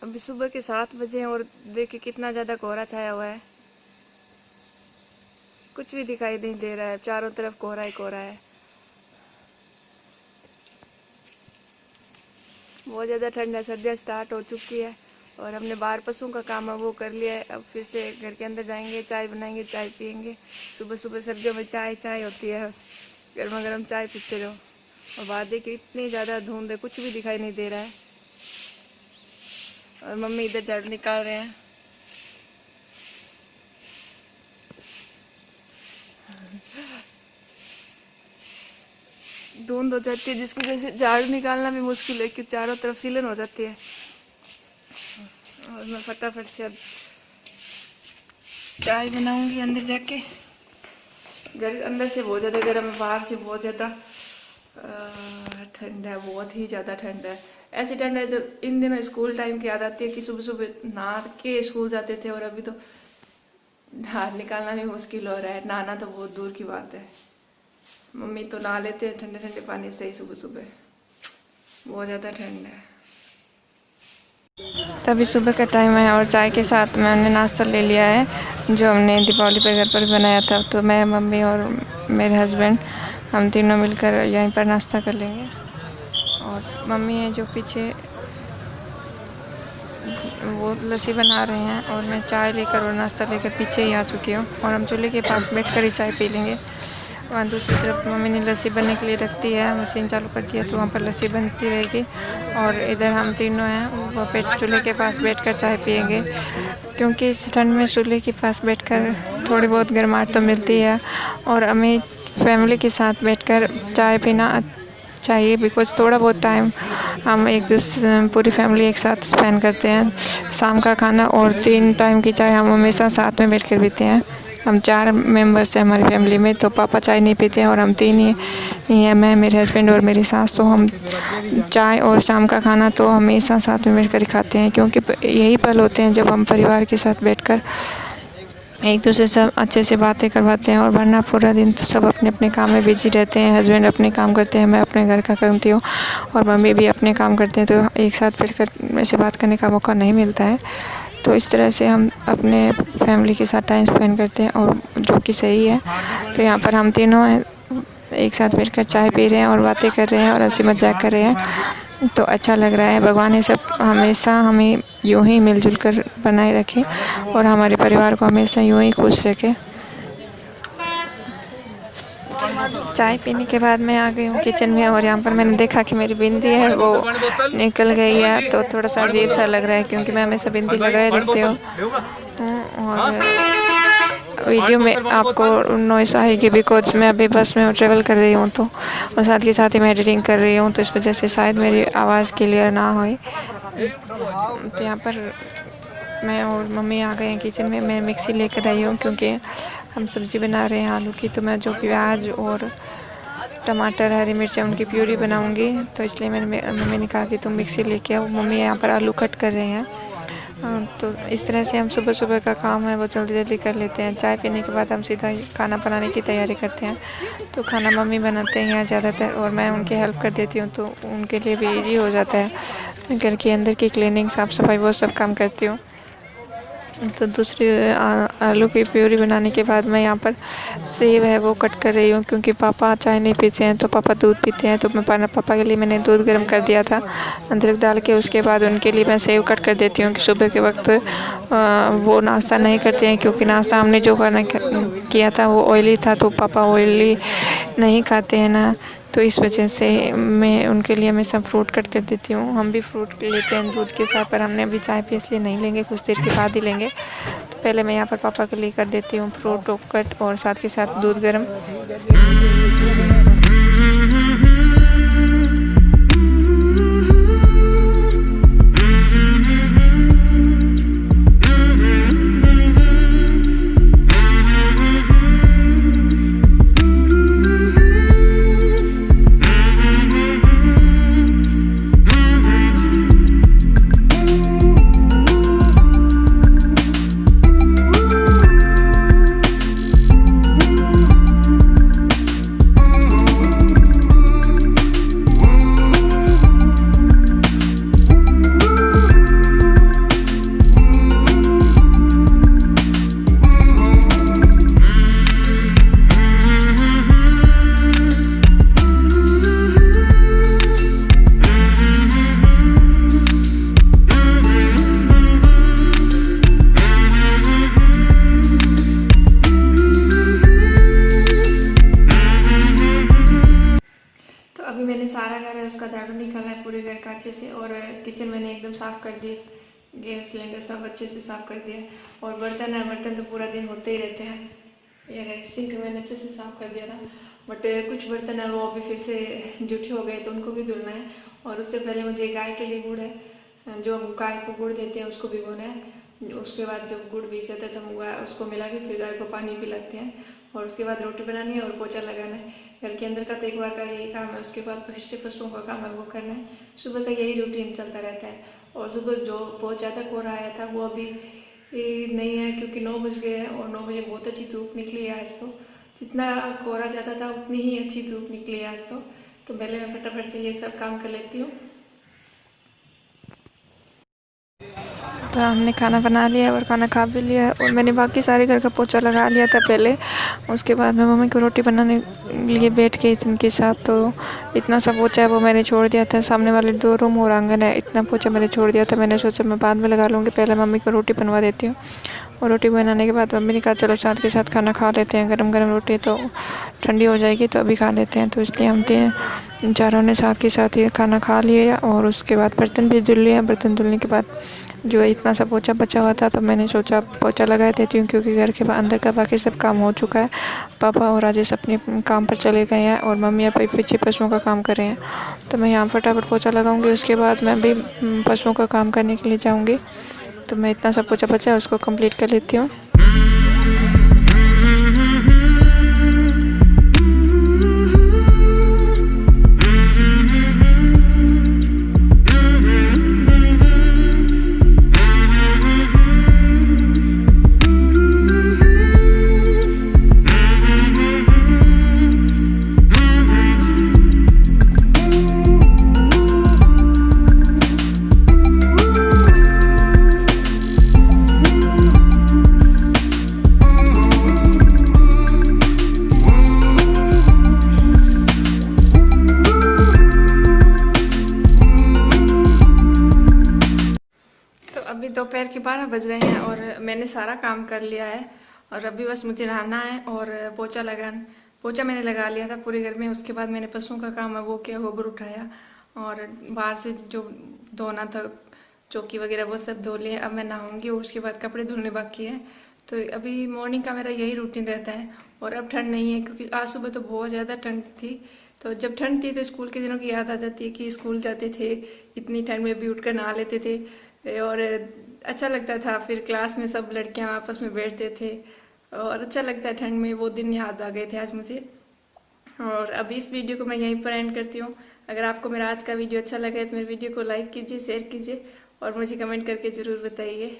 अभी सुबह के 7 बजे हैं और देखिए कितना ज़्यादा कोहरा छाया हुआ है। कुछ भी दिखाई नहीं दे रहा है, चारों तरफ कोहरा ही कोहरा है। बहुत ज़्यादा ठंड है, सर्दियाँ स्टार्ट हो चुकी है और हमने बाहर पशुओं का काम है वो कर लिया है। अब फिर से घर के अंदर जाएंगे, चाय बनाएंगे, चाय पियेंगे। सुबह सुबह सर्दियों में चाय चाय होती है, बस गर्मा गर्म चाय पीते रहो। और बाहर देखिए इतनी ज़्यादा धुंध है, कुछ भी दिखाई नहीं दे रहा है। और मम्मी इधर झाड़ू निकाल रहे हैं। धुंध हो जाती है जिसकी वजह से झाड़ू निकालना भी मुश्किल है, क्योंकि चारों तरफ सीलन हो जाती है। और मैं फटाफट से अब चाय बनाऊंगी अंदर जाके। घर अंदर से बहुत ज़्यादा गर्म है, बाहर से बहुत ज़्यादा ठंड है, बहुत ही ज़्यादा ठंड है। ऐसी ठंड है जो इन दिनों स्कूल टाइम की याद आती है कि सुबह सुबह नहा के स्कूल जाते थे, और अभी तो हाथ निकालना भी मुश्किल हो रहा है, नहाना तो बहुत दूर की बात है। मम्मी तो नहा लेते हैं ठंडे ठंडे पानी से ही सुबह सुबह, बहुत ज़्यादा ठंड है। तभी सुबह का टाइम है और चाय के साथ मैंने नाश्ता ले लिया है जो हमने दीपावली पे घर पर बनाया था। तो मैं, मम्मी और मेरे हस्बैंड हम तीनों मिलकर यहीं पर नाश्ता कर लेंगे। और मम्मी है जो पीछे वो लस्सी बना रहे हैं और मैं चाय लेकर और नाश्ता लेकर पीछे ही आ चुकी हूँ। और हम चूल्हे के पास बैठकर ही चाय पी लेंगे। वहाँ दूसरी तरफ मम्मी ने लस्सी बनने के लिए रख दी है, मशीन चालू कर दिया, तो वहाँ पर लस्सी बनती रहेगी। और इधर हम तीनों हैं वो चूल्हे के पास बैठकर चाय पियेंगे, क्योंकि इस ठंड में चूल्हे के पास बैठकर थोड़ी बहुत गर्माहट तो मिलती है। और हमें फैमिली के साथ बैठकर चाय पीना चाहिए, बिकॉज थोड़ा बहुत टाइम हम एक दूसरे पूरी फैमिली एक साथ स्पेंड करते हैं। शाम का खाना और 3 टाइम की चाय हम हमेशा साथ में बैठ कर पीते हैं। हम 4 मेंबर्स हैं हमारी फैमिली में, तो पापा चाय नहीं पीते हैं और हम 3 ही हैं, मैं, मेरे हस्बैंड और मेरी सास। तो हम चाय और शाम का खाना तो हमेशा साथ में बैठ कर ही खाते हैं, क्योंकि यही पल होते हैं जब हम परिवार के साथ बैठकर एक दूसरे से अच्छे से बातें करवाते हैं। और वरना पूरा दिन तो सब अपने अपने काम में बिजी रहते हैं। हस्बैंड अपने काम करते हैं, मैं अपने घर का करती हूँ, और मम्मी भी अपने काम करते हैं, तो एक साथ बैठकर ऐसे बात करने का मौका नहीं मिलता है। तो इस तरह से हम अपने फैमिली के साथ टाइम स्पेंड करते हैं, और जो कि सही है। तो यहाँ पर हम तीनों एक साथ बैठकर चाय पी रहे हैं और बातें कर रहे हैं और हंसी मजाक कर रहे हैं, तो अच्छा लग रहा है। भगवान ये सब हमेशा हमें यूं ही मिलजुल कर बनाए रखे और हमारे परिवार को हमेशा यूं ही खुश रखे। चाय पीने के बाद मैं आ गई हूँ किचन में, और यहाँ पर मैंने देखा कि मेरी बिंदी है वो निकल गई है, तो थोड़ा सा अजीब सा लग रहा है, क्योंकि मैं हमेशा बिंदी लगाए रखती हूँ। और वीडियो में आपको नॉइस आएगी, बिकॉज मैं अभी बस में ट्रेवल कर रही हूँ, तो और साथ के साथ ही मैं एडिटिंग कर रही हूँ, तो इस वजह से शायद मेरी आवाज़ क्लियर ना हो। तो यहाँ पर मैं और मम्मी आ गए हैं किचन में। मैं मिक्सी लेकर आई हूँ, क्योंकि हम सब्ज़ी बना रहे हैं आलू की, तो मैं जो प्याज और टमाटर, हरी मिर्च उनकी प्यूरी बनाऊँगी, तो इसलिए मम्मी ने कहा कि तुम मिक्सी लेके आओ। मम्मी यहाँ पर आलू कट कर रहे हैं। तो इस तरह से हम सुबह सुबह का काम है वो जल्दी जल्दी कर लेते हैं। चाय पीने के बाद हम सीधा खाना बनाने की तैयारी करते हैं। तो खाना मम्मी बनाते हैं यहाँ ज़्यादातर, और मैं उनकी हेल्प कर देती हूँ, तो उनके लिए भी इजी हो जाता है। घर के अंदर की क्लीनिंग, साफ़ सफाई, वो सब काम करती हूँ। तो दूसरी आलू की प्यूरी बनाने के बाद मैं यहाँ पर सेब है वो कट कर रही हूँ, क्योंकि पापा चाय नहीं पीते हैं, तो पापा दूध पीते हैं। तो मैं पापा के लिए मैंने दूध गर्म कर दिया था अदरक डाल के। उसके बाद उनके लिए मैं सेब कट कर देती हूँ कि सुबह के वक्त वो नाश्ता नहीं करते हैं, क्योंकि नाश्ता हमने जो किया था वो ऑयली था, तो पापा ऑयली नहीं खाते हैं ना, तो इस वजह से मैं उनके लिए हमेशा फ्रूट कट कर देती हूँ। हम भी फ्रूट लेते हैं दूध के साथ, पर हमने अभी चाय पी इसलिए नहीं लेंगे, कुछ देर के बाद ही लेंगे। तो पहले मैं यहाँ पर पापा के लिए कर देती हूँ फ्रूट कट, और साथ के साथ दूध गर्म। किचन मैंने एकदम साफ़ कर दिए, गैस सिलेंडर सब अच्छे से साफ़ कर दिया। और बर्तन है, बर्तन तो पूरा दिन होते ही रहते हैं। ये रहे सिंक मैंने अच्छे से साफ़ कर दिया था, बट कुछ बर्तन है वो अभी फिर से जूठे हो गए तो उनको भी धुलना है। और उससे पहले मुझे गाय के लिए गुड़ है, जो हम गाय को गुड़ देते हैं उसको भिगोना है। उसके बाद जब गुड़ भीग जाता है तो हम उसको मिला के फिर गाय को पानी पिलाते हैं। और उसके बाद रोटी बनानी है और पोछा लगाना है। घर के अंदर का तो एक बार का यही काम है, उसके बाद फिर से पशुओं का काम है वो करना है। सुबह का यही रूटीन चलता रहता है। और सुबह जो बहुत ज़्यादा कोहरा आया था वो अभी नहीं है, क्योंकि 9 बज गए हैं और 9 बजे बहुत अच्छी धूप निकली है आज तो। जितना कोहरा ज़्यादा था उतनी ही अच्छी धूप निकली है आज तो पहले मैं फटाफट से ये सब काम कर लेती हूँ। तो हमने खाना बना लिया और खाना खा भी लिया और मैंने बाकी सारे घर का पोछा लगा लिया था पहले। उसके बाद मैं मम्मी को रोटी बनाने लिए बैठ गई थी उनके साथ। तो इतना सा पोछा है वो मैंने छोड़ दिया था, सामने वाले 2 रूम और आंगन है, इतना पोछा मैंने छोड़ दिया था। मैंने सोचा मैं बाद में लगा लूँगी, पहले मम्मी को रोटी बनवा देती हूँ। और रोटी बनाने के बाद मम्मी ने कहा चलो साथ के साथ खाना खा लेते हैं, गरम गरम रोटी तो ठंडी हो जाएगी तो अभी खा लेते हैं। तो इसलिए हम चारों ने साथ के साथ ही खाना खा लिया। और उसके बाद बर्तन भी धुल लिए। बर्तन धुलने के बाद जो इतना सा पोछा बचा हुआ था तो मैंने सोचा पोछा लगा देती हूँ, क्योंकि घर के अंदर का बाकी सब काम हो चुका है। पापा और राजेश अपने काम पर चले गए हैं और मम्मी अब पीछे पशुओं का काम कर रहे हैं। तो मैं यहाँ फटाफट पोछा लगाऊंगी, उसके बाद मैं भी पशुओं का काम करने के लिए जाऊँगी। तो मैं इतना सा पोछा बचा है उसको कंप्लीट कर लेती हूँ। अभी दोपहर के 12 बज रहे हैं और मैंने सारा काम कर लिया है। और अभी बस मुझे नहाना है और पोछा मैंने लगा लिया था पूरे घर में। उसके बाद मैंने पशुओं का काम है वो किया, गोबर उठाया और बाहर से जो धोना था चौकी वगैरह वो सब धो लिया। अब मैं नहाऊंगी और उसके बाद कपड़े धुलने बाकी है। तो अभी मॉर्निंग का मेरा यही रूटीन रहता है। और अब ठंड नहीं है, क्योंकि आज सुबह तो बहुत ज़्यादा ठंड थी। तो जब ठंड थी तो स्कूल के दिनों की याद आ जाती है कि स्कूल जाते थे, इतनी ठंड में भी उठकर नहा लेते थे और अच्छा लगता था। फिर क्लास में सब लड़कियां आपस में बैठते थे और अच्छा लगता है ठंड में। वो दिन याद आ गए थे आज मुझे। और अभी इस वीडियो को मैं यहीं पर एंड करती हूँ। अगर आपको मेरा आज का वीडियो अच्छा लगा है तो मेरे वीडियो को लाइक कीजिए, शेयर कीजिए और मुझे कमेंट करके ज़रूर बताइए।